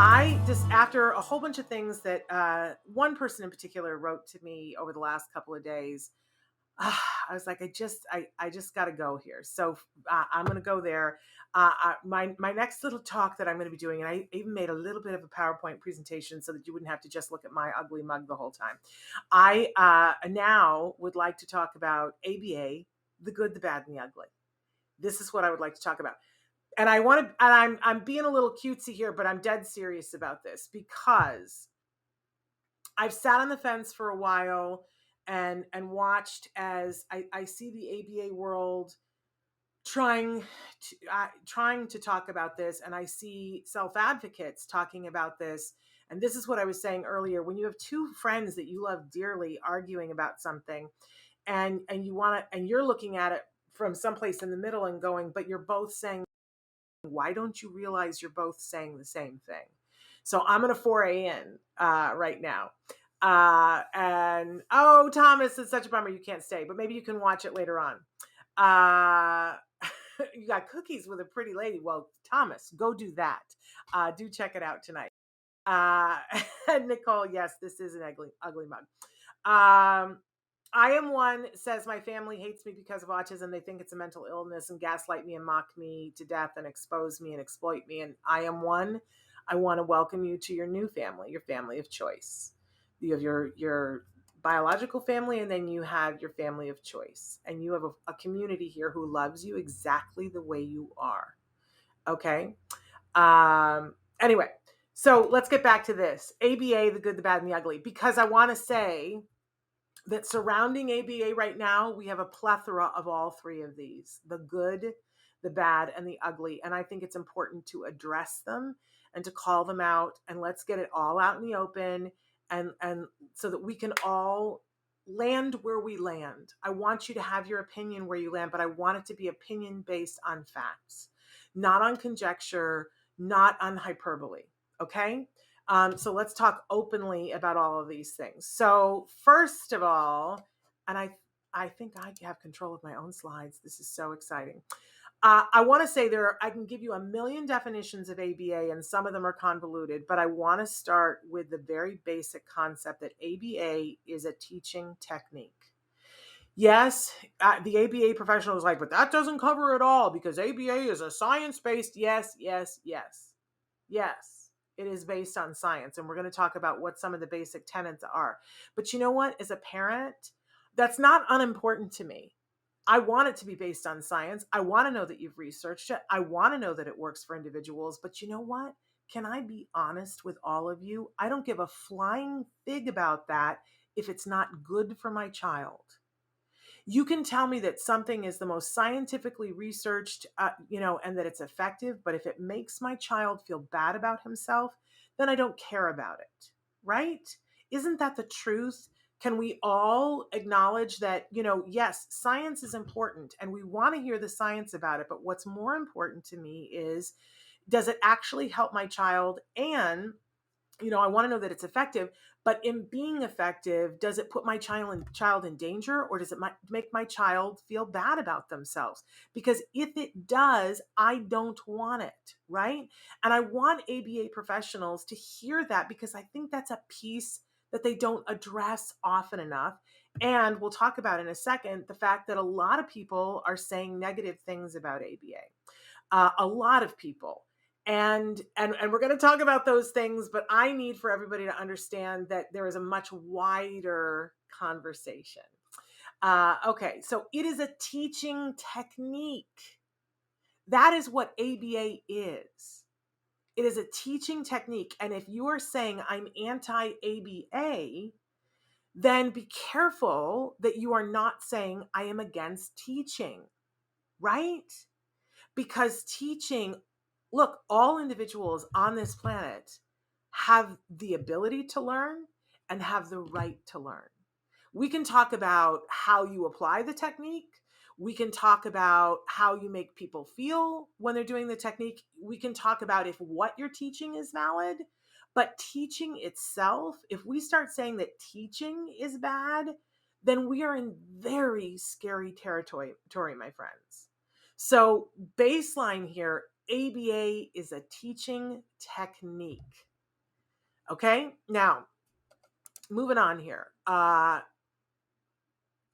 I just, after a whole bunch of things that one person in particular wrote to me over the last couple of days, I was like, I just got to go here. So I'm going to go there. My next little talk that I'm going to be doing, and I even made a little bit of a PowerPoint presentation so that you wouldn't have to just look at my ugly mug the whole time. I now would like to talk about ABA, the good, the bad, and the ugly. This is what I would like to talk about. And I want to, and I'm being a little cutesy here, but I'm dead serious about this because I've sat on the fence for a while and watched as I see the ABA world trying to talk about this, and I see self-advocates talking about this. And this is what I was saying earlier: when you have two friends that you love dearly arguing about something, and you want to, and you're looking at it from someplace in the middle and going, but you're both saying, why don't you realize you're both saying the same thing? So I'm going to foray in right now. And oh, Thomas, it's such a bummer you can't stay, but maybe you can watch it later on. You got cookies with a pretty lady. Well, Thomas, go do that. Do check it out tonight. Nicole, yes, this is an ugly mug. I am one says my family hates me because of autism. They think it's a mental illness and gaslight me and mock me to death and expose me and exploit me. And I am one. I want to welcome you to your new family, your family of choice. You have your biological family, and then you have your family of choice. And you have a community here who loves you exactly the way you are. Okay. Anyway, so let's get back to this. ABA, the good, the bad, and the ugly, because I want to say that surrounding ABA right now, we have a plethora of all three of these: the good, the bad, and the ugly. And I think it's important to address them and to call them out, and let's get it all out in the open, and so that we can all land where we land. I want you to have your opinion where you land, but I want it to be opinion based on facts, not on conjecture, not on hyperbole. Okay? So let's talk openly about all of these things. So first of all, and I think I have control of my own slides. This is so exciting. I want to say I can give you a million definitions of ABA, and some of them are convoluted, but I want to start with the very basic concept that ABA is a teaching technique. Yes, the ABA professional is like, but that doesn't cover it all because ABA is a science-based. Yes. It is based on science, and we're going to talk about what some of the basic tenets are. But you know what? As a parent, that's not unimportant to me. I want it to be based on science. I want to know that you've researched it. I want to know that it works for individuals. But you know what? Can I be honest with all of you? I don't give a flying fig about that if it's not good for my child. You can tell me that something is the most scientifically researched, and that it's effective, but if it makes my child feel bad about himself, then I don't care about it, right? Isn't that the truth? Can we all acknowledge that, yes, science is important and we want to hear the science about it, but what's more important to me is, does it actually help my child? And I want to know that it's effective, but in being effective, does it put my child in danger, or does it make my child feel bad about themselves? Because if it does, I don't want it, right? And I want ABA professionals to hear that, because I think that's a piece that they don't address often enough. And we'll talk about in a second the fact that a lot of people are saying negative things about ABA. A lot of people. And we're going to talk about those things, but I need for everybody to understand that there is a much wider conversation. Okay, so it is a teaching technique. That is what ABA is. It is a teaching technique. And if you are saying I'm anti-ABA, then be careful that you are not saying I am against teaching, right? Because teaching, look, all individuals on this planet have the ability to learn and have the right to learn. We can talk about how you apply the technique. We can talk about how you make people feel when they're doing the technique. We can talk about if what you're teaching is valid. But teaching itself, if we start saying that teaching is bad, then we are in very scary territory, my friends. So baseline here, ABA is a teaching technique. Okay, now moving on here.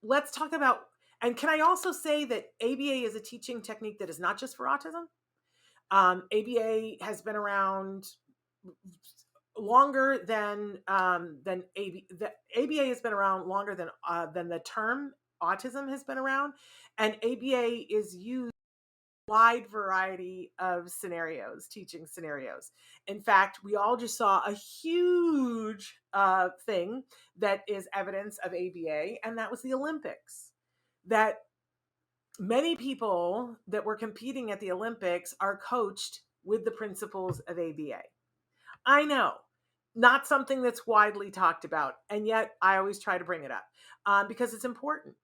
Let's talk about, and can I also say that ABA is a teaching technique that is not just for autism? ABA has been around longer than ABA. The ABA has been around longer than the term autism has been around, and ABA is used wide variety of scenarios, teaching scenarios. In fact, we all just saw a huge thing that is evidence of ABA, and that was the Olympics. That many people that were competing at the Olympics are coached with the principles of ABA. I know, not something that's widely talked about, and yet I always try to bring it up because it's important.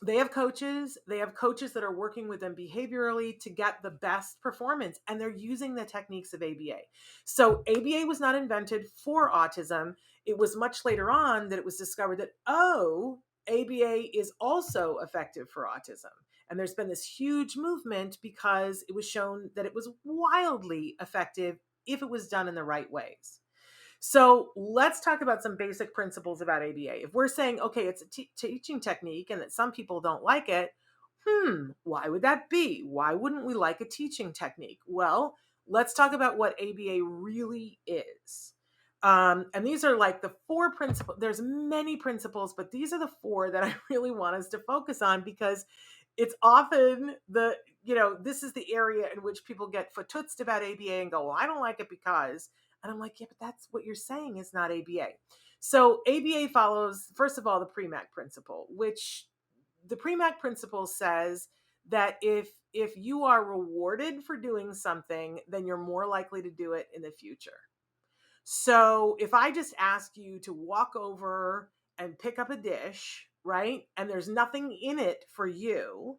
They have coaches that are working with them behaviorally to get the best performance, and they're using the techniques of ABA. So ABA was not invented for autism. It was much later on that it was discovered that, ABA is also effective for autism. And there's been this huge movement because it was shown that it was wildly effective if it was done in the right ways. So let's talk about some basic principles about ABA. If we're saying, okay, it's a teaching technique and that some people don't like it, why would that be? Why wouldn't we like a teaching technique? Well, let's talk about what ABA really is. And these are like the 4 principles. There's many principles, but these are the 4 that I really want us to focus on because it's often this is the area in which people get footutsed about ABA and go, well, I don't like it because. And I'm like, yeah, but that's what you're saying is not ABA. So ABA follows, first of all, the Premack Principle, which the Premack Principle says that if you are rewarded for doing something, then you're more likely to do it in the future. So if I just ask you to walk over and pick up a dish, right, and there's nothing in it for you,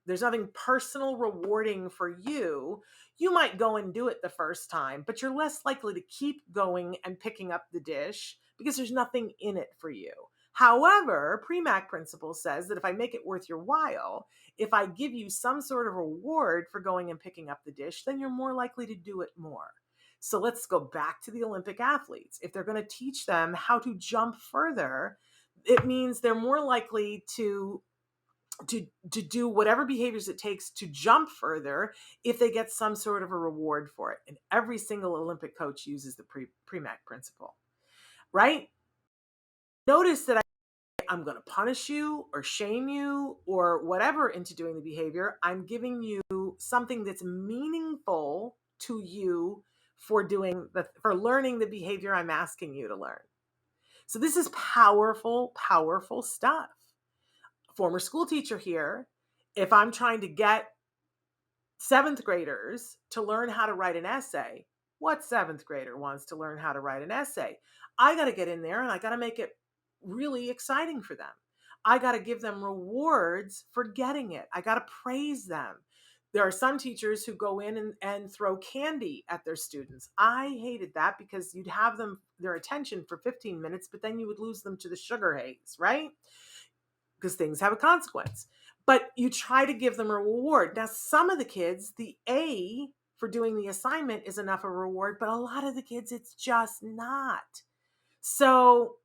there's nothing personal rewarding for you, you might go and do it the first time, but you're less likely to keep going and picking up the dish because there's nothing in it for you. However, Premack Principle says that if I make it worth your while, if I give you some sort of reward for going and picking up the dish, then you're more likely to do it more. So let's go back to the Olympic athletes. If they're going to teach them how to jump further, it means they're more likely to do whatever behaviors it takes to jump further if they get some sort of a reward for it. And every single Olympic coach uses the Premack Principle, right? Notice that I'm going to punish you or shame you or whatever into doing the behavior. I'm giving you something that's meaningful to you for learning the behavior I'm asking you to learn. So this is powerful, powerful stuff. Former school teacher here, if I'm trying to get 7th graders to learn how to write an essay, what 7th grader wants to learn how to write an essay? I got to get in there and I got to make it really exciting for them. I got to give them rewards for getting it. I got to praise them. There are some teachers who go in and throw candy at their students. I hated that because you'd have their attention for 15 minutes, but then you would lose them to the sugar haze, right? Because things have a consequence. But you try to give them a reward. Now, some of the kids, the A for doing the assignment is enough of a reward, but a lot of the kids, it's just not. So,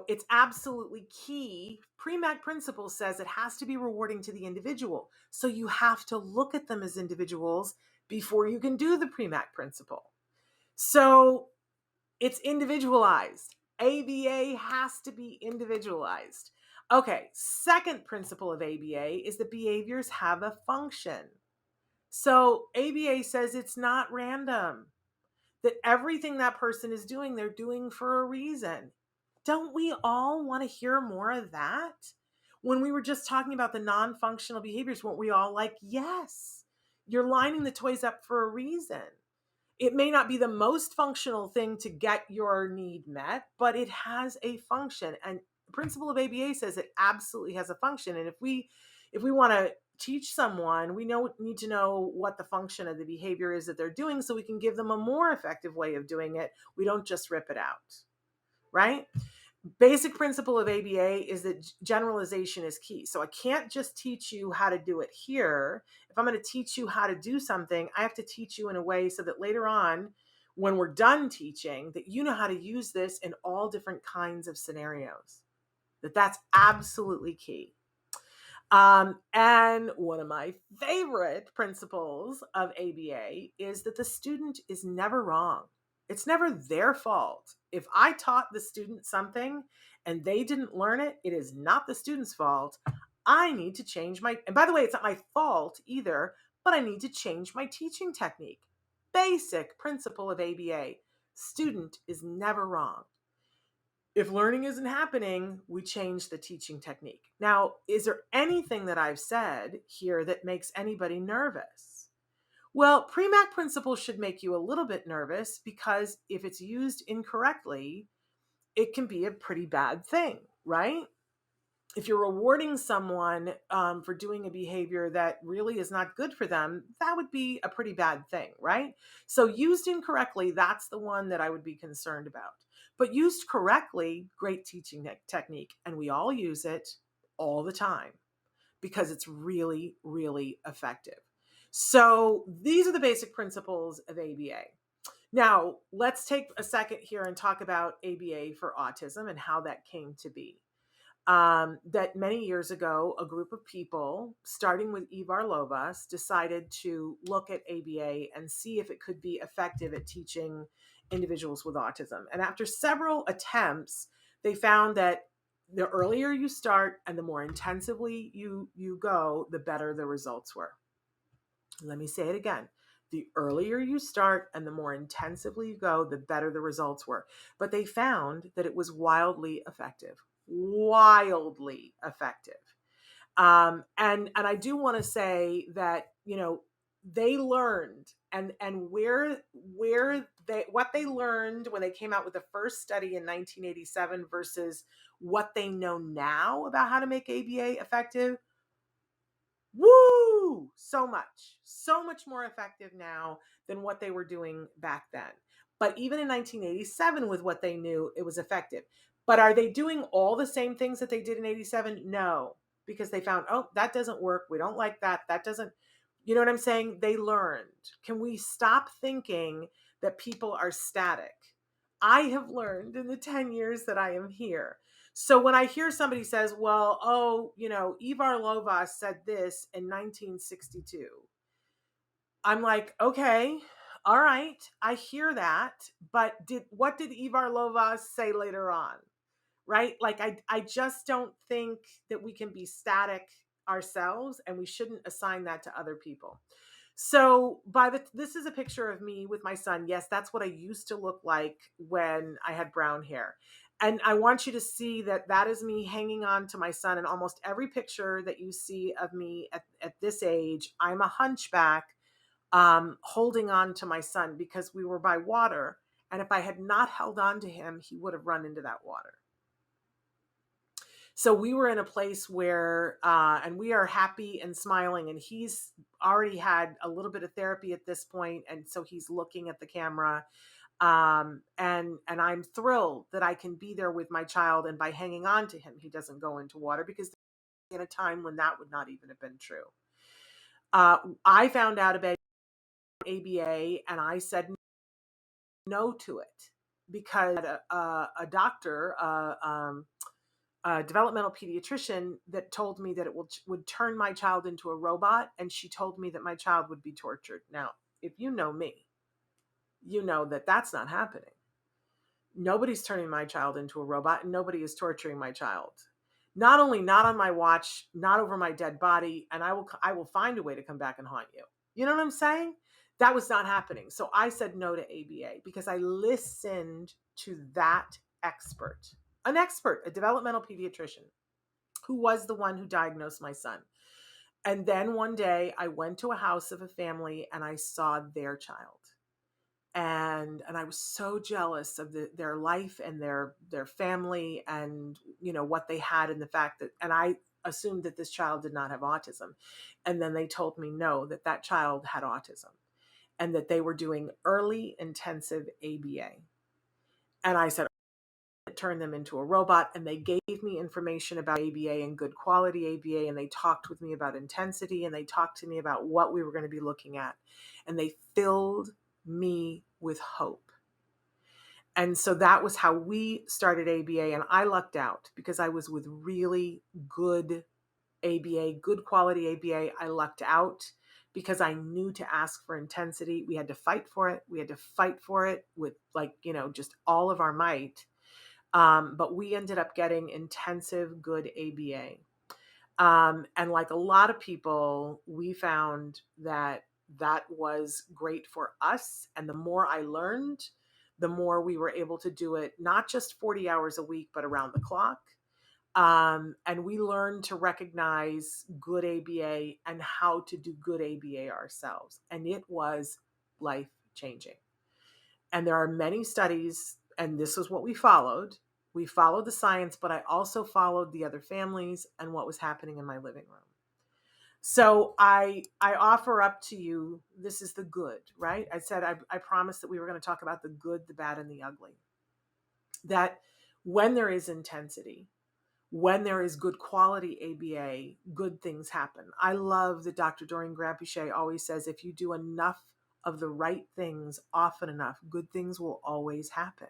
it's absolutely key. Premack Principle says it has to be rewarding to the individual. So you have to look at them as individuals before you can do the Premack Principle. So it's individualized. ABA has to be individualized. Okay, second principle of ABA is that behaviors have a function. So ABA says it's not random, that everything that person is doing, they're doing for a reason. Don't we all want to hear more of that? When we were just talking about the non-functional behaviors, weren't we all like, yes, you're lining the toys up for a reason. It may not be the most functional thing to get your need met, but it has a function. And the principle of ABA says it absolutely has a function. And if we want to teach someone, we need to know what the function of the behavior is that they're doing so we can give them a more effective way of doing it. We don't just rip it out, right? Basic principle of ABA is that generalization is key. So I can't just teach you how to do it here. If I'm going to teach you how to do something, I have to teach you in a way so that later on, when we're done teaching, that you know how to use this in all different kinds of scenarios. That's absolutely key. And one of my favorite principles of ABA is that the student is never wrong. It's never their fault. If I taught the student something and they didn't learn it, it is not the student's fault. I need to change and by the way, it's not my fault either, but I need to change my teaching technique. Basic principle of ABA. Student is never wrong. If learning isn't happening, we change the teaching technique. Now, is there anything that I've said here that makes anybody nervous? Well, Premack Principle should make you a little bit nervous because if it's used incorrectly, it can be a pretty bad thing, right? If you're rewarding someone for doing a behavior that really is not good for them, that would be a pretty bad thing, right? So used incorrectly, that's the one that I would be concerned about. But used correctly, great teaching technique. And we all use it all the time because it's really, really effective. So these are the basic principles of ABA. Now, let's take a second here and talk about ABA for autism and how that came to be. That many years ago, a group of people, starting with Ivar Lovaas, decided to look at ABA and see if it could be effective at teaching individuals with autism. And after several attempts, they found that the earlier you start and the more intensively you go, the better the results were. Let me say it again. The earlier you start and the more intensively you go, the better the results were. But they found that it was wildly effective. Wildly effective. And I do want to say that, they learned and what they learned when they came out with the first study in 1987 versus what they know now about how to make ABA effective. Woo! So much more effective now than what they were doing back then. But even in 1987, with what they knew, it was effective. But are they doing all the same things that they did in 87? No, because they found, oh, that doesn't work. We don't like that. That doesn't, you know what I'm saying? They learned. Can we stop thinking that people are static? I have learned in the 10 years that I am here. So when I hear somebody says, well, Ivar Lovaas said this in 1962, I'm like, okay, all right, I hear that. But what did Ivar Lovaas say later on? Right? Like, I just don't think that we can be static ourselves, and we shouldn't assign that to other people. So this is a picture of me with my son. Yes, that's what I used to look like when I had brown hair. And I want you to see that is me hanging on to my son. And almost every picture that you see of me at this age, I'm a hunchback holding on to my son because we were by water. And if I had not held on to him, he would have run into that water. So we were in a place where, and we are happy and smiling, and he's already had a little bit of therapy at this point, and so he's looking at the camera, and I'm thrilled that I can be there with my child, and by hanging on to him, he doesn't go into water, because in a time when that would not even have been true. I found out about ABA, and I said no to it because a doctor, a developmental pediatrician, that told me that it would turn my child into a robot, and she told me that my child would be tortured. Now, if you know me, you know that that's not happening. Nobody's turning my child into a robot, and nobody is torturing my child. Not only not on my watch, not over my dead body, and I will find a way to come back and haunt you. You know what I'm saying? That was not happening. So I said no to ABA because I listened to that expert. An expert, a developmental pediatrician, who was the one who diagnosed my son. And then one day I went to a house of a family and I saw their child. And I was so jealous of their life and their family, and what they had, and the fact that, and I assumed that this child did not have autism. And then they told me no, that child had autism, and that they were doing early intensive ABA. And I said, turn them into a robot. And they gave me information about ABA and good quality ABA, and they talked with me about intensity, and they talked to me about what we were going to be looking at, and they filled me with hope. And so that was how we started ABA. And I lucked out because I was with really good ABA, good quality ABA. I lucked out because I knew to ask for intensity. We had to fight for it. We had to fight for it with just all of our might. But we ended up getting intensive, good ABA. And like a lot of people, we found that that was great for us. And the more I learned, the more we were able to do it, not just 40 hours a week, but around the clock. And we learned to recognize good ABA and how to do good ABA ourselves. And it was life changing. And there are many studies, and this is what we followed. We followed the science, but I also followed the other families and what was happening in my living room. So I offer up to you, this is the good, right? I said, I promised that we were going to talk about the good, the bad, and the ugly. That when there is intensity, when there is good quality ABA, good things happen. I love that Dr. Doreen Grampuchet always says, if you do enough of the right things often enough, good things will always happen.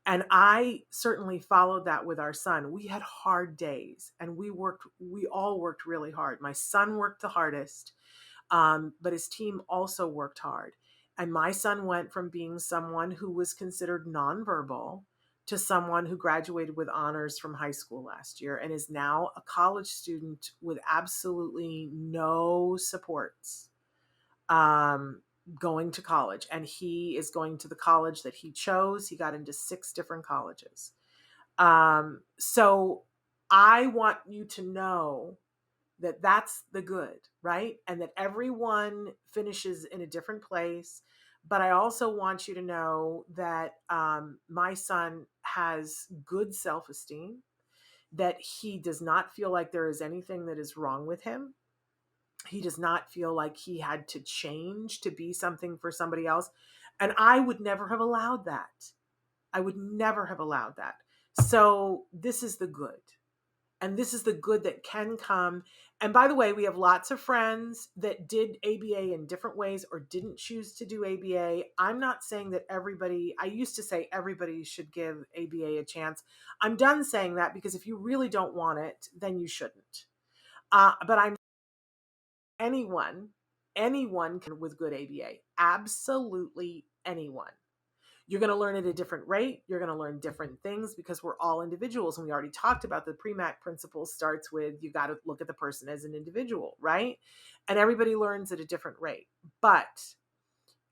And I certainly followed that with our son. We had hard days and we all worked really hard. My son worked the hardest, but his team also worked hard. And my son went from being someone who was considered nonverbal to someone who graduated with honors from high school last year and is now a college student with absolutely no supports going to college. And he is going to the college that he chose. He got into 6 different colleges. So I want you to know that that's the good, right? And that everyone finishes in a different place. But I also want you to know that my son has good self-esteem, that he does not feel like there is anything that is wrong with him. He does not feel like he had to change to be something for somebody else. And I would never have allowed that. I would never have allowed that. So this is the good. And this is the good that can come. And by the way, we have lots of friends that did ABA in different ways or didn't choose to do ABA. I'm not saying that I used to say everybody should give ABA a chance. I'm done saying that because if you really don't want it, then you shouldn't. But I'm anyone can with good ABA, absolutely anyone. You're going to learn at a different rate. You're going to learn different things because we're all individuals. And we already talked about the Premack Principle starts with, you got to look at the person as an individual, right? And everybody learns at a different rate. But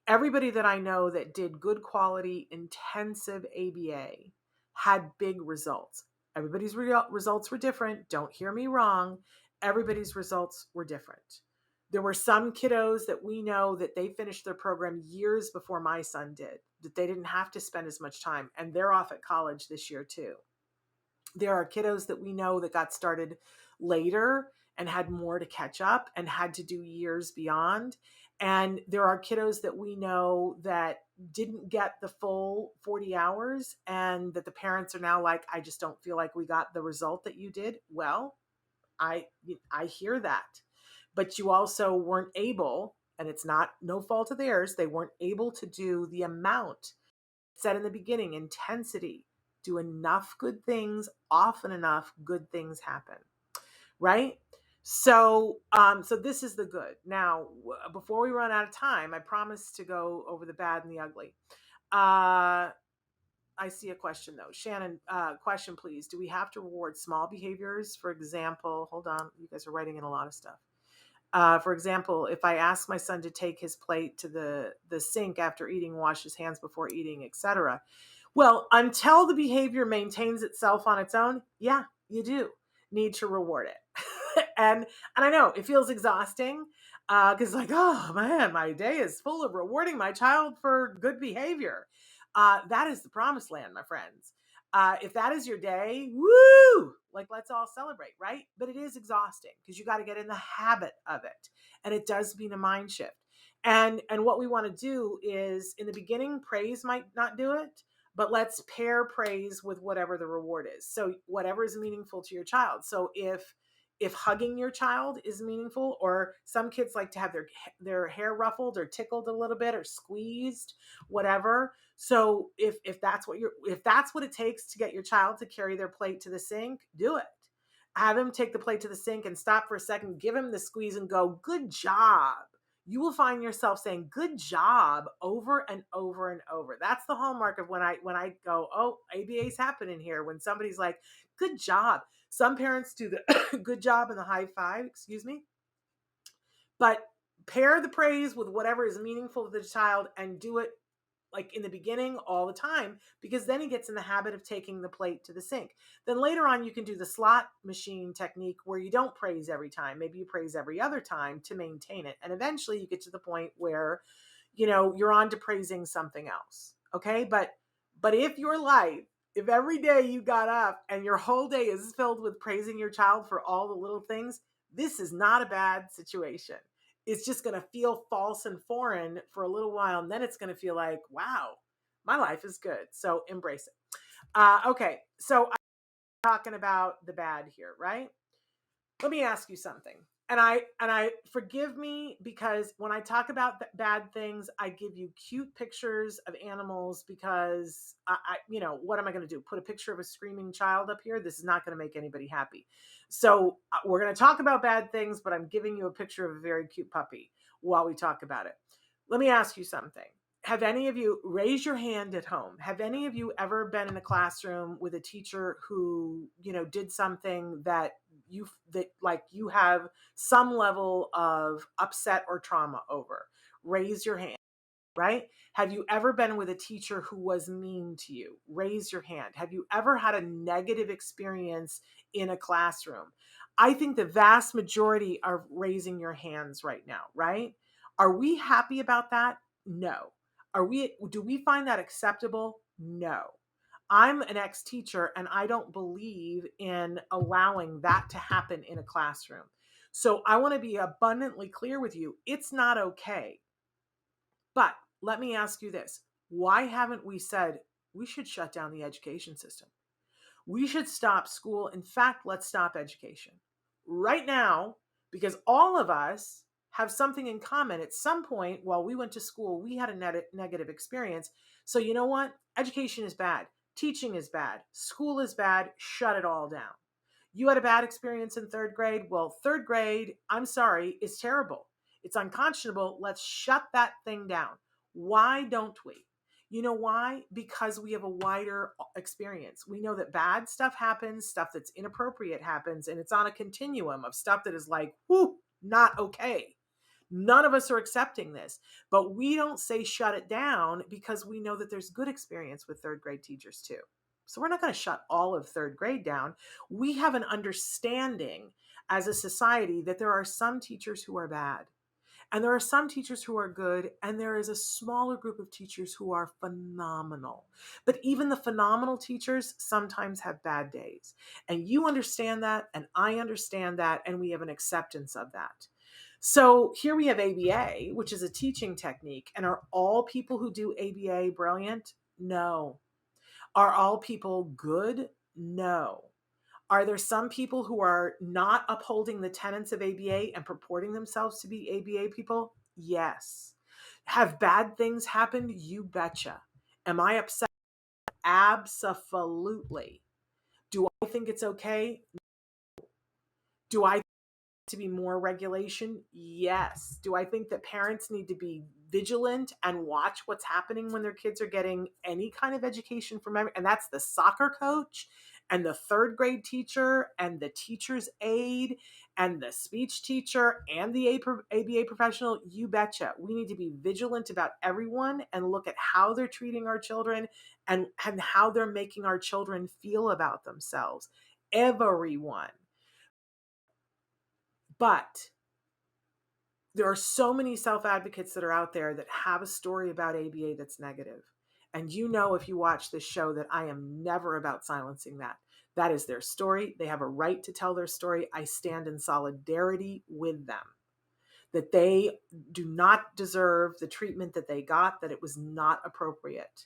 everybody that I know that did good quality, intensive ABA had big results. Everybody's results were different. Don't hear me wrong. Everybody's results were different. There were some kiddos that we know that they finished their program years before my son did, that they didn't have to spend as much time, and they're off at college this year too. There are kiddos that we know that got started later and had more to catch up and had to do years beyond. And there are kiddos that we know that didn't get the full 40 hours and that the parents are now like, I just don't feel like we got the result that you did. Well, I hear that. But you also weren't able, and it's no fault of theirs, they weren't able to do the amount said in the beginning, intensity. Do enough good things, often enough, good things happen, right? So this is the good. Now, before we run out of time, I promise to go over the bad and the ugly. I see a question though. Shannon, question please. Do we have to reward small behaviors? For example, hold on, you guys are writing in a lot of stuff. For example, if I ask my son to take his plate to the sink after eating, wash his hands before eating, etc. Well, until the behavior maintains itself on its own, yeah, you do need to reward it. and I know it feels exhausting because like, oh man, my day is full of rewarding my child for good behavior. That is the promised land, my friends. If that is your day, woo, like let's all celebrate, right? But it is exhausting because you got to get in the habit of it. And it does mean a mind shift. And what we want to do is in the beginning, praise might not do it, but let's pair praise with whatever the reward is. So whatever is meaningful to your child. So if if hugging your child is meaningful, or some kids like to have their hair ruffled or tickled a little bit or squeezed, whatever. So if that's what it takes to get your child to carry their plate to the sink, do it. Have him take the plate to the sink and stop for a second, give him the squeeze and go, good job. You will find yourself saying good job over and over and over. That's the hallmark of when I go, oh, ABA is happening here. When somebody's like, good job. Some parents do the good job and the high five, excuse me. But pair the praise with whatever is meaningful to the child and do it like in the beginning all the time, because then he gets in the habit of taking the plate to the sink. Then later on, you can do the slot machine technique where you don't praise every time. Maybe you praise every other time to maintain it. And eventually you get to the point where, you're on to praising something else. Okay. But if every day you got up and your whole day is filled with praising your child for all the little things, this is not a bad situation. It's just going to feel false and foreign for a little while. And then it's going to feel like, wow, my life is good. So embrace it. Okay. So I'm talking about the bad here, right? Let me ask you something. And I forgive me, because when I talk about bad things, I give you cute pictures of animals, because what am I going to do? Put a picture of a screaming child up here? This is not going to make anybody happy. So we're going to talk about bad things, but I'm giving you a picture of a very cute puppy while we talk about it. Let me ask you something. Have any of you, raise your hand at home, have any of you ever been in a classroom with a teacher who, did something that you have some level of upset or trauma over? Raise your hand. Right? Have you ever been with a teacher who was mean to you? Raise your hand. Have you ever had a negative experience in a classroom? I think the vast majority are raising your hands right now, right? Are we happy about that? No. Do we find that acceptable? No. I'm an ex-teacher and I don't believe in allowing that to happen in a classroom. So I want to be abundantly clear with you. It's not okay. But let me ask you this. Why haven't we said we should shut down the education system? We should stop school. In fact, let's stop education right now, because all of us have something in common. At some point while we went to school, we had a negative experience. So you know what? Education is bad. Teaching is bad. School is bad. Shut it all down. You had a bad experience in third grade. Well, third grade, I'm sorry, is terrible. It's unconscionable. Let's shut that thing down. Why don't we? You know why? Because we have a wider experience. We know that bad stuff happens, stuff that's inappropriate happens, and it's on a continuum of stuff that is like, whoo, not okay. None of us are accepting this, but we don't say shut it down, because we know that there's good experience with third grade teachers too. So we're not going to shut all of third grade down. We have an understanding as a society that there are some teachers who are bad, and there are some teachers who are good, and there is a smaller group of teachers who are phenomenal. But even the phenomenal teachers sometimes have bad days. And you understand that, and I understand that, and we have an acceptance of that. So here we have ABA, which is a teaching technique. And are all people who do ABA brilliant? No. Are all people good? No. Are there some people who are not upholding the tenets of ABA and purporting themselves to be ABA people? Yes. Have bad things happened? You betcha. Am I upset? Absolutely. Do I think it's okay? Do I think to be more regulation? Yes. Do I think that parents need to be vigilant and watch what's happening when their kids are getting any kind of education from and that's the soccer coach and the third grade teacher and the teacher's aide and the speech teacher and the ABA professional? You betcha. We need to be vigilant about everyone and look at how they're treating our children and how they're making our children feel about themselves. Everyone. But there are so many self-advocates that are out there that have a story about ABA that's negative. And if you watch this show, that I am never about silencing that. That is their story. They have a right to tell their story. I stand in solidarity with them, that they do not deserve the treatment that they got, that it was not appropriate.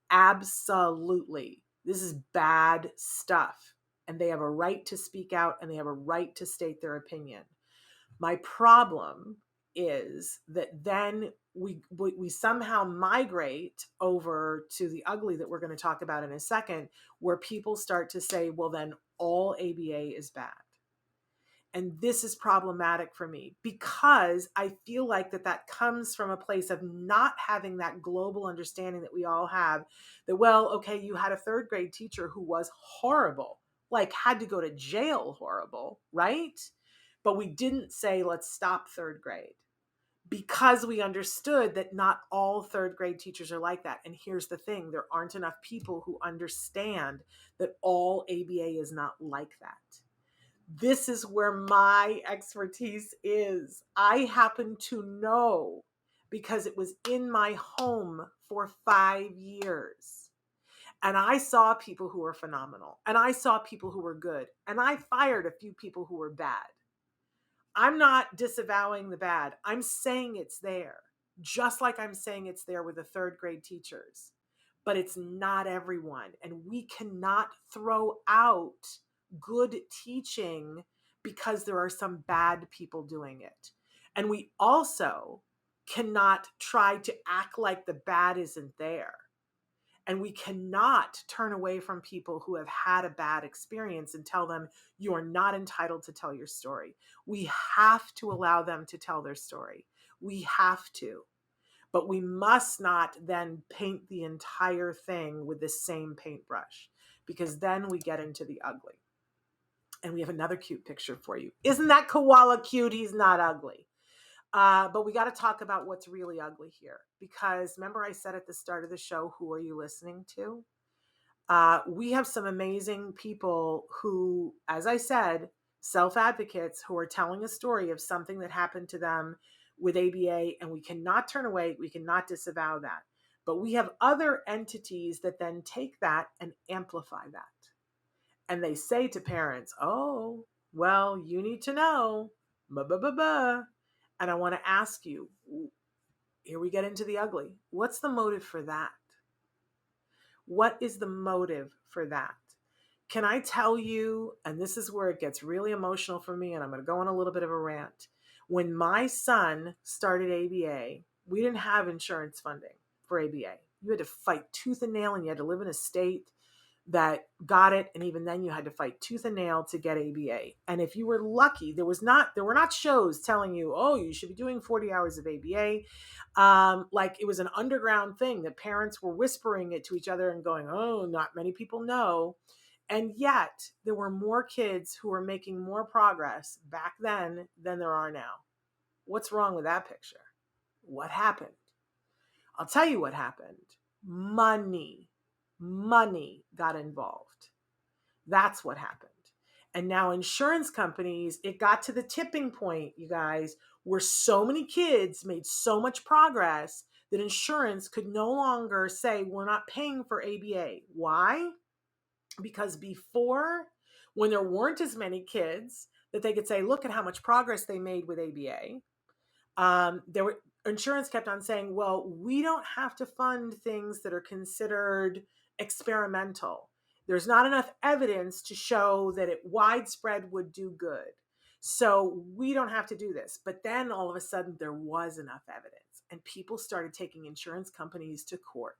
Absolutely. This is bad stuff. and they have a right to speak out and they have a right to state their opinion. My problem is that then we somehow migrate over to the ugly that we're going to talk about in a second, where people start to say, well, then all ABA is bad. And this is problematic for me because I feel like that comes from a place of not having that global understanding that we all have, that, well, okay, you had a third grade teacher who was horrible, like had to go to jail horrible, right? But we didn't say, let's stop third grade, because we understood that not all third grade teachers are like that. And here's the thing, there aren't enough people who understand that all ABA is not like that. This is where my expertise is. I happen to know because it was in my home for 5 years. And I saw people who were phenomenal. And I saw people who were good. And I fired a few people who were bad. I'm not disavowing the bad. I'm saying it's there. Just like I'm saying it's there with the third grade teachers. But it's not everyone. And we cannot throw out good teaching because there are some bad people doing it. And we also cannot try to act like the bad isn't there. And we cannot turn away from people who have had a bad experience and tell them you are not entitled to tell your story. We have to allow them to tell their story. We have to. But we must not then paint the entire thing with the same paintbrush, because then we get into the ugly. And we have another cute picture for you. Isn't that koala cute? He's not ugly. But we got to talk about what's really ugly here, because remember I said at the start of the show, who are you listening to? We have some amazing people who, as I said, self-advocates who are telling a story of something that happened to them with ABA, and we cannot turn away, we cannot disavow that. But we have other entities that then take that and amplify that. And they say to parents, oh, well, you need to know, blah, blah, blah, blah. And I want to ask you, here we get into the ugly. What's the motive for that? What is the motive for that? Can I tell you, and this is where it gets really emotional for me, and I'm going to go on a little bit of a rant. When my son started ABA, we didn't have insurance funding for ABA. You had to fight tooth and nail, and you had to live in a state that got it, and even then you had to fight tooth and nail to get ABA. And if you were lucky, there were not shows telling you, oh, you should be doing 40 hours of ABA. Like it was an underground thing that parents were whispering it to each other and going, oh, not many people know. And yet there were more kids who were making more progress back then than there are now. What's wrong with that picture? What happened? I'll tell you what happened. Money got involved. That's what happened. And now insurance companies, it got to the tipping point, you guys, where so many kids made so much progress that insurance could no longer say, we're not paying for ABA. Why? Because before, when there weren't as many kids that they could say, look at how much progress they made with ABA, insurance kept on saying, well, we don't have to fund things that are considered experimental. There's not enough evidence to show that it widespread would do good. So we don't have to do this. But then all of a sudden there was enough evidence, and people started taking insurance companies to court,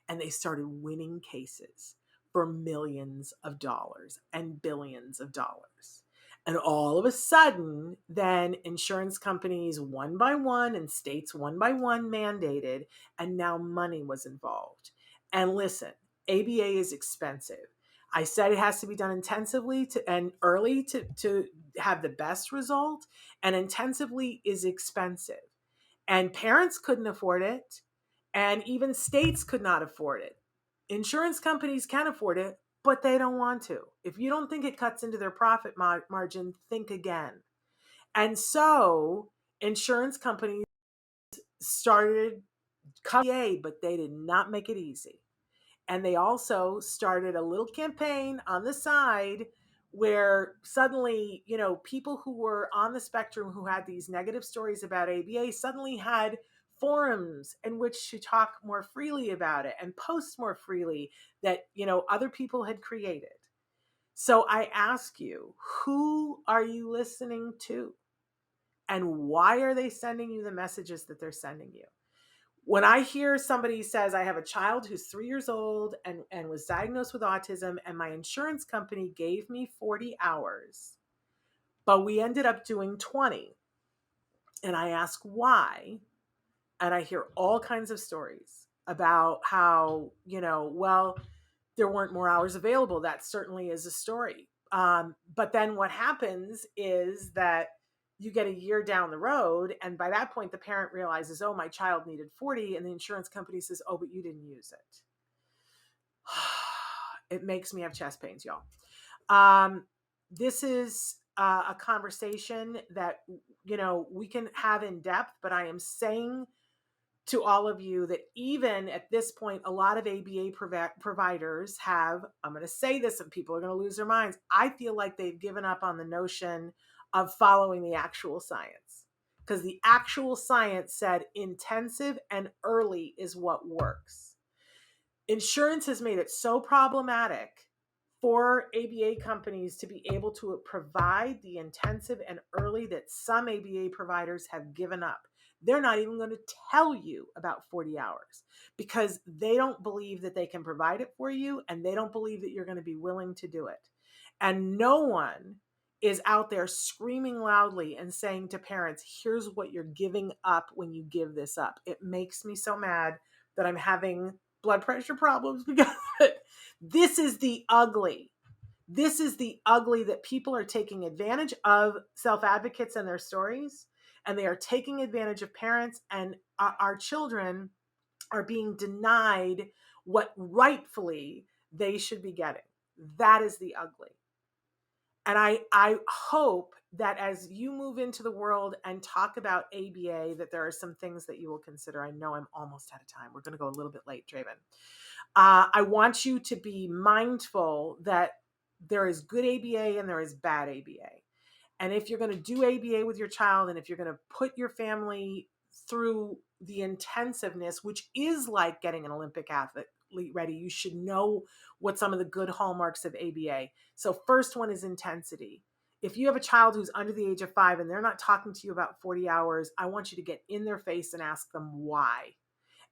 and they started winning cases for millions of dollars and billions of dollars. And all of a sudden, then insurance companies one by one and states one by one mandated, and now money was involved. And listen, ABA is expensive. I said it has to be done intensively and early to have the best result, and intensively is expensive. And parents couldn't afford it, and even states could not afford it. Insurance companies can afford it, but they don't want to. If you don't think it cuts into their profit margin, think again. And so insurance companies started ABA, but they did not make it easy. And they also started a little campaign on the side where suddenly, people who were on the spectrum who had these negative stories about ABA suddenly had forums in which to talk more freely about it and post more freely that, other people had created. So I ask you, who are you listening to? And why are they sending you the messages that they're sending you? When I hear somebody says, I have a child who's 3 years old and was diagnosed with autism, and my insurance company gave me 40 hours, but we ended up doing 20. And I ask why, and I hear all kinds of stories about how, well, there weren't more hours available. That certainly is a story. But then what happens is that you get a year down the road, and by that point, the parent realizes, oh, my child needed 40, and the insurance company says, oh, but you didn't use it. It makes me have chest pains, y'all. This is a conversation that, we can have in depth, but I am saying to all of you that even at this point, a lot of ABA providers have, I'm going to say this and people are going to lose their minds. I feel like they've given up on the notion of following the actual science, because the actual science said intensive and early is what works. Insurance has made it so problematic for ABA companies to be able to provide the intensive and early that some ABA providers have given up. They're not even going to tell you about 40 hours because they don't believe that they can provide it for you, and they don't believe that you're going to be willing to do it. And no one is out there screaming loudly and saying to parents, here's what you're giving up when you give this up. It makes me so mad that I'm having blood pressure problems because this is the ugly. This is the ugly that people are taking advantage of self-advocates and their stories, and they are taking advantage of parents, and our children are being denied what rightfully they should be getting. That is the ugly. And I hope that as you move into the world and talk about ABA, that there are some things that you will consider. I know I'm almost out of time. We're going to go a little bit late, Draven. I want you to be mindful that there is good ABA and there is bad ABA. And if you're going to do ABA with your child, and if you're going to put your family through the intensiveness, which is like getting an Olympic athlete ready, you should know what some of the good hallmarks of ABA. So first one is intensity. If you have a child who's under the age of 5 and they're not talking to you about 40 hours, I want you to get in their face and ask them why.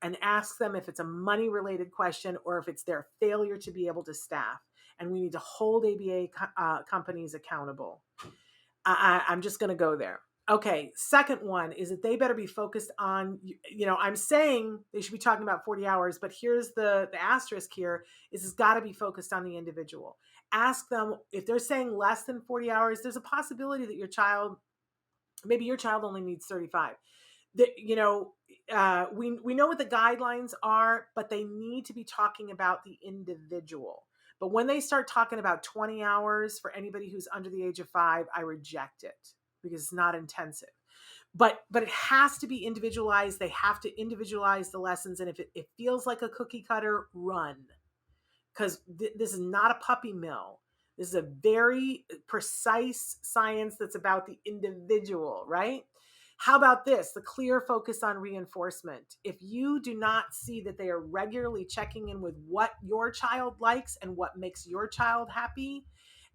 And ask them if it's a money related question or if it's their failure to be able to staff. And we need to hold ABA companies accountable. I'm just going to go there. Okay. Second one is that they better be focused on, I'm saying they should be talking about 40 hours, but here's the asterisk here is it's got to be focused on the individual. Ask them if they're saying less than 40 hours, there's a possibility that maybe your child only needs 35. We know what the guidelines are, but they need to be talking about the individual. But when they start talking about 20 hours for anybody who's under the age of 5, I reject it because it's not intensive. But it has to be individualized. They have to individualize the lessons. And if it feels like a cookie cutter, run. Because this is not a puppy mill. This is a very precise science that's about the individual, right? How about this? The clear focus on reinforcement. If you do not see that they are regularly checking in with what your child likes and what makes your child happy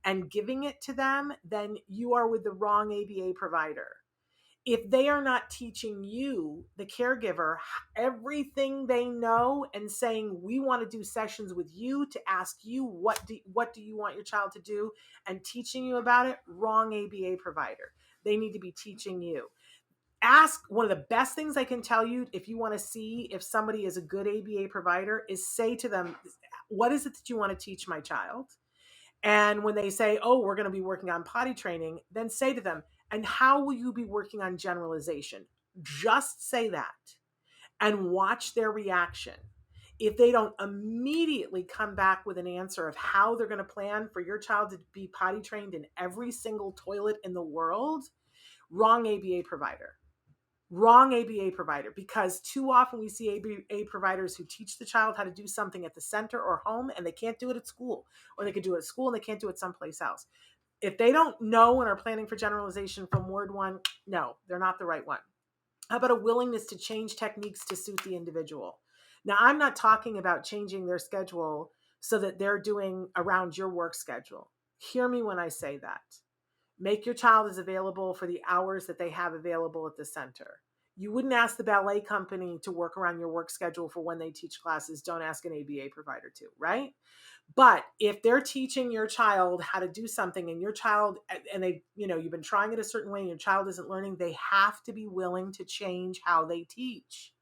and giving it to them, then you are with the wrong ABA provider. If they are not teaching you, the caregiver, everything they know and saying, we want to do sessions with you to ask you, what do you want your child to do, and teaching you about it, wrong ABA provider. They need to be teaching you. Ask, one of the best things I can tell you if you want to see if somebody is a good ABA provider is say to them, what is it that you want to teach my child? And when they say, oh, we're going to be working on potty training, then say to them, and how will you be working on generalization? Just say that and watch their reaction. If they don't immediately come back with an answer of how they're going to plan for your child to be potty trained in every single toilet in the world, wrong ABA provider. Wrong ABA provider, because too often we see ABA providers who teach the child how to do something at the center or home, and they can't do it at school, or they can do it at school and they can't do it someplace else. If they don't know and are planning for generalization from word one, no, they're not the right one. How about a willingness to change techniques to suit the individual? Now, I'm not talking about changing their schedule so that they're doing around your work schedule. Hear me when I say that. Make your child as available for the hours that they have available at the center. You wouldn't ask the ballet company to work around your work schedule for when they teach classes. Don't ask an ABA provider to, right? But if they're teaching your child how to do something and your child, and they, you've been trying it a certain way and your child isn't learning, they have to be willing to change how they teach.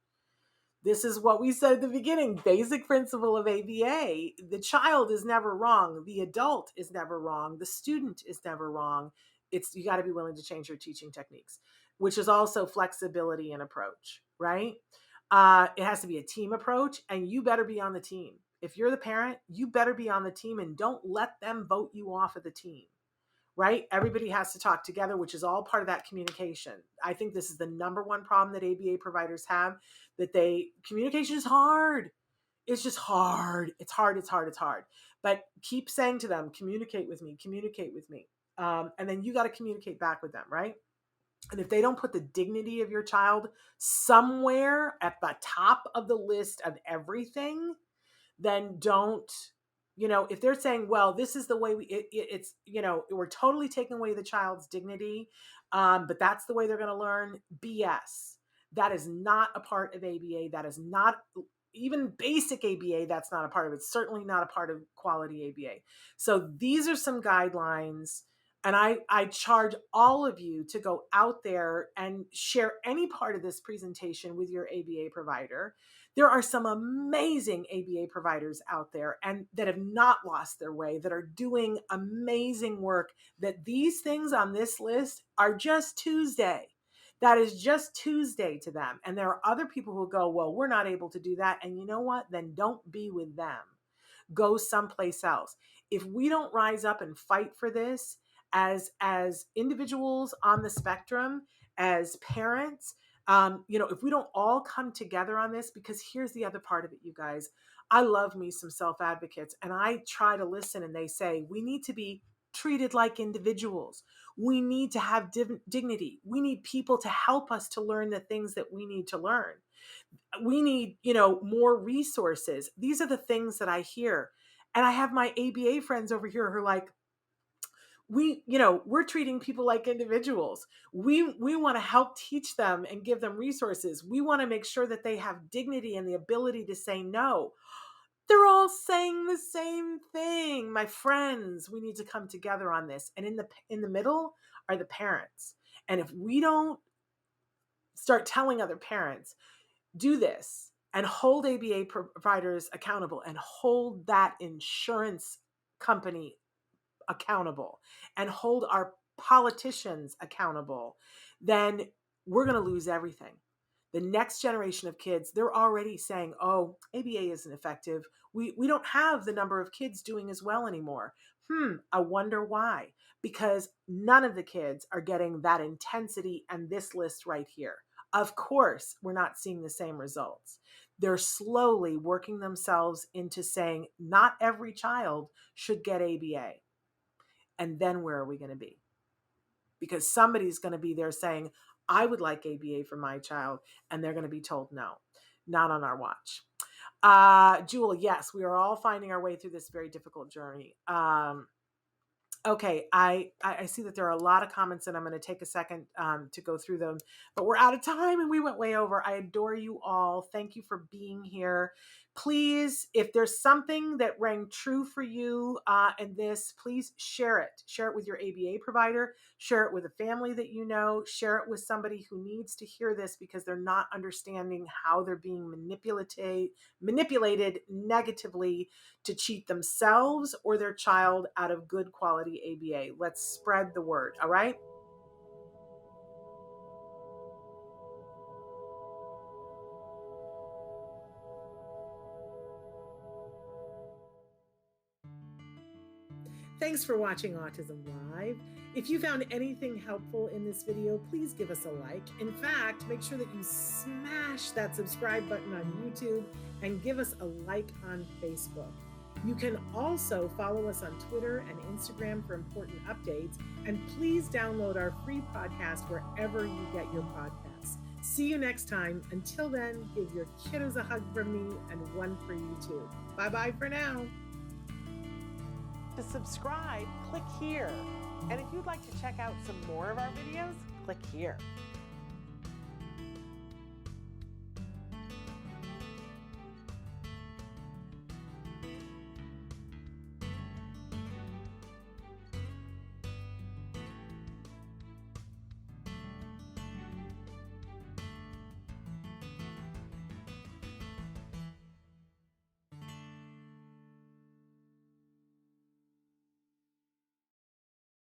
This is what we said at the beginning, basic principle of ABA. The child is never wrong. The adult is never wrong. The student is never wrong. You got to be willing to change your teaching techniques, which is also flexibility and approach, right? It has to be a team approach, and you better be on the team. If you're the parent, you better be on the team, and don't let them vote you off of the team, right? Everybody has to talk together, which is all part of that communication. I think this is the number one problem that ABA providers have, communication is hard. It's just hard. It's hard. But keep saying to them, communicate with me. And then you got to communicate back with them, right? And if they don't put the dignity of your child somewhere at the top of the list of everything, then don't, if they're saying, well, this is the way we're totally taking away the child's dignity, but that's the way they're going to learn. BS. That is not a part of ABA. That is not even basic ABA. That's not a part of it. Certainly not a part of quality ABA. So these are some guidelines. And I charge all of you to go out there and share any part of this presentation with your ABA provider. There are some amazing ABA providers out there and that have not lost their way, that are doing amazing work, that these things on this list are just Tuesday. That is just Tuesday to them. And there are other people who go, well, we're not able to do that. And you know what? Then don't be with them. Go someplace else. If we don't rise up and fight for this as individuals on the spectrum, as parents, if we don't all come together on this, because here's the other part of it, you guys. I love me some self-advocates, and I try to listen, and they say, we need to be treated like individuals. We need to have dignity. We need people to help us to learn the things that we need to learn. We need, more resources. These are the things that I hear. And I have my ABA friends over here who are like, we're treating people like individuals. We want to help teach them and give them resources. We want to make sure that they have dignity and the ability to say no. They're all saying the same thing. My friends, we need to come together on this. And in the middle are the parents. And if we don't start telling other parents, do this, and hold ABA providers accountable, and hold that insurance company accountable, and hold our politicians accountable, then we're going to lose everything. The next generation of kids, they're already saying, oh, ABA isn't effective. We don't have the number of kids doing as well anymore. I wonder why. Because none of the kids are getting that intensity and this list right here. Of course, we're not seeing the same results. They're slowly working themselves into saying not every child should get ABA. And then where are we going to be? Because somebody's going to be there saying, I would like ABA for my child. And they're going to be told, no, not on our watch. Jewel, yes, we are all finding our way through this very difficult journey. Okay, I see that there are a lot of comments, and I'm going to take a second to go through them, but we're out of time and we went way over. I adore you all. Thank you for being here. Please, if there's something that rang true for you in this, please share it. Share it with your ABA provider. Share it with a family that you know. Share it with somebody who needs to hear this because they're not understanding how they're being manipulated negatively to cheat themselves or their child out of good quality ABA. Let's spread the word, all right? Thanks for watching Autism Live. If you found anything helpful in this video, please give us a like. In fact, make sure that you smash that subscribe button on YouTube and give us a like on Facebook. You can also follow us on Twitter and Instagram for important updates. And please download our free podcast wherever you get your podcasts. See you next time. Until then, give your kiddos a hug from me and one for you too. Bye-bye for now. To subscribe, click here. And if you'd like to check out some more of our videos, click here.